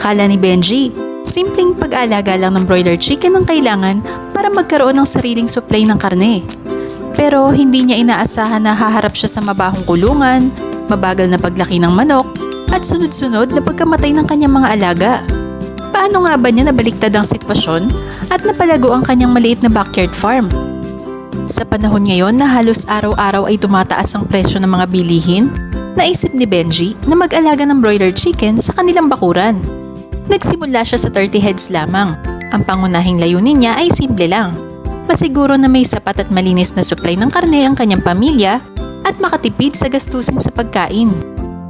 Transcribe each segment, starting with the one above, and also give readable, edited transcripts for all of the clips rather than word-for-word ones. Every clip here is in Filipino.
Akala ni Benji, simpleng pag-aalaga lang ng broiler chicken ang kailangan para magkaroon ng sariling supply ng karne. Pero hindi niya inaasahan na haharap siya sa mabahong kulungan, mabagal na paglaki ng manok, at sunod-sunod na pagkamatay ng kanyang mga alaga. Paano nga ba niya nabaliktad ang sitwasyon at napalago ang kanyang maliit na backyard farm? Sa panahon ngayon na halos araw-araw ay tumataas ang presyo ng mga bilihin, naisip ni Benji na mag-alaga ng broiler chicken sa kanilang bakuran. Nagsimula siya sa 30 heads lamang. Ang pangunahing layunin niya ay simple lang. Masiguro na may sapat at malinis na supply ng karne ang kanyang pamilya at makatipid sa gastusin sa pagkain.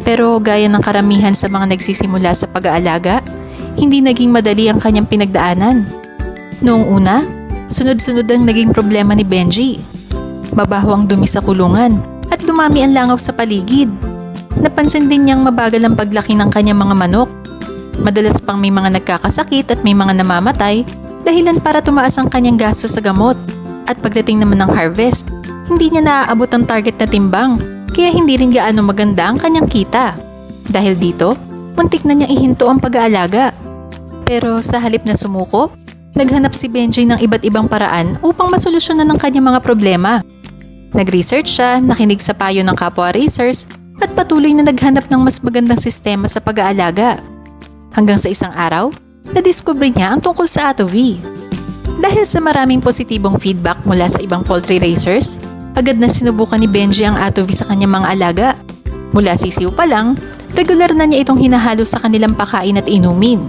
Pero gaya ng karamihan sa mga nagsisimula sa pag-aalaga, hindi naging madali ang kanyang pinagdaanan. Noong una, sunod-sunod ang naging problema ni Benji. Mabaho ang dumi sa kulungan at dumami ang langaw sa paligid. Napansin din niyang mabagal ang paglaki ng kanyang mga manok. Madalas pang may mga nagkakasakit at may mga namamatay dahilan para tumaas ang kanyang gasto sa gamot. At pagdating naman ng harvest, hindi niya naaabot ang target na timbang kaya hindi rin gaano maganda ang kanyang kita. Dahil dito, muntik na niyang ihinto ang pag-aalaga. Pero sa halip na sumuko, naghanap si Benji ng iba't ibang paraan upang masolusyonan ang kanyang mga problema. Nag-research siya, nakinig sa payo ng kapwa racers at patuloy na naghanap ng mas magandang sistema sa pag-aalaga. Hanggang sa isang araw, nadiskubre niya ang tungkol sa ATOV. Dahil sa maraming positibong feedback mula sa ibang poultry racers, agad na sinubukan ni Benji ang ATOV sa kanyang mga alaga. Mula sisiw pa lang, regular na niya itong hinahalo sa kanilang pakain at inumin.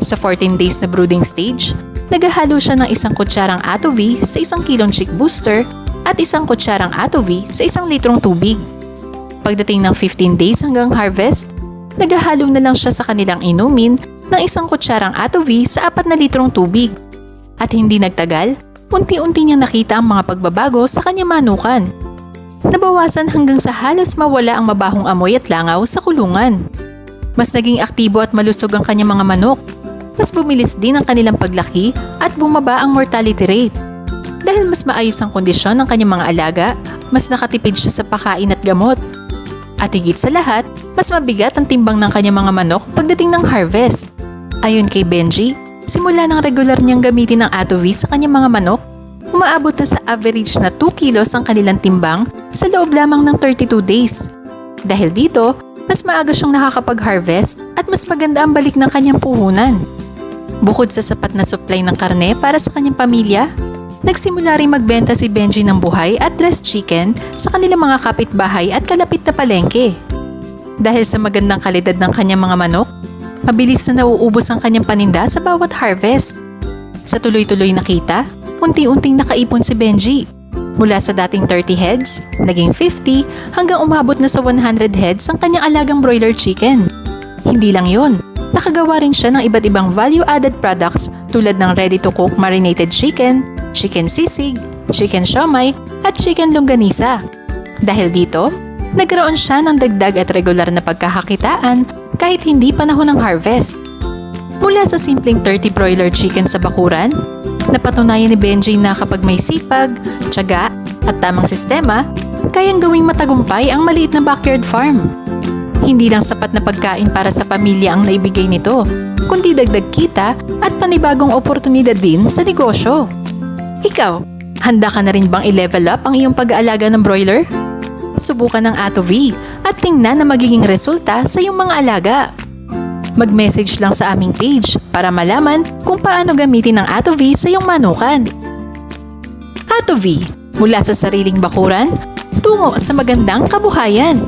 Sa 14 days na brooding stage, naghahalo siya ng 1 kutsarang ATOV sa 1 kilong chick booster at 1 kutsarang ATOV sa 1 litrong tubig. Pagdating ng 15 days hanggang harvest, naghahalo na lang siya sa kanilang inumin ng 1 kutsarang ATOV sa 4 na litrong tubig. At hindi nagtagal, unti-unti niyang nakita ang mga pagbabago sa kanyang manukan. Nabawasan hanggang sa halos mawala ang mabahong amoy at langaw sa kulungan. Mas naging aktibo at malusog ang kanyang mga manok. Mas bumilis din ang kanilang paglaki at bumaba ang mortality rate. Dahil mas maayos ang kondisyon ng kanyang mga alaga, mas nakatipid siya sa pakain at gamot. At higit sa lahat, mas mabigat ang timbang ng kanyang mga manok pagdating ng harvest. Ayon kay Benji, simula ng regular niyang gamitin ang ATOV sa kanyang mga manok, umaabot na sa average na 2 kilos ang kanilang timbang sa loob lamang ng 32 days. Dahil dito, mas maaga siyang nakakapag-harvest at mas maganda ang balik ng kanyang puhunan. Bukod sa sapat na supply ng karne para sa kanyang pamilya, nagsimula rin magbenta si Benji ng buhay at dressed chicken sa kanilang mga kapitbahay at kalapit na palengke. Dahil sa magandang kalidad ng kanyang mga manok, mabilis na nauubos ang kanyang paninda sa bawat harvest. Sa tuloy-tuloy na kita, unti-unting nakaipon si Benji. Mula sa dating 30 heads, naging 50 hanggang umabot na sa 100 heads ang kanyang alagang broiler chicken. Hindi lang yun, nakagawa rin siya ng iba't ibang value-added products tulad ng ready-to-cook marinated chicken, chicken sisig, chicken siomai at chicken longganisa. Dahil dito, nagkaroon siya ng dagdag at regular na pagkakakitaan kahit hindi panahon ng harvest. Mula sa simpleng 30 broiler chicken sa bakuran, napatunayan ni Benji na kapag may sipag, tiyaga at tamang sistema, kayang gawing matagumpay ang maliit na backyard farm. Hindi lang sapat na pagkain para sa pamilya ang naibigay nito, kundi dagdag kita at panibagong oportunidad din sa negosyo. Ikaw, handa ka na rin bang i-level up ang iyong pag-aalaga ng broiler? Subukan ng ATOV at tingnan na magiging resulta sa iyong mga alaga. Mag-message lang sa aming page para malaman kung paano gamitin ang ATOV sa iyong manukan. ATOV, mula sa sariling bakuran, tungo sa magandang kabuhayan.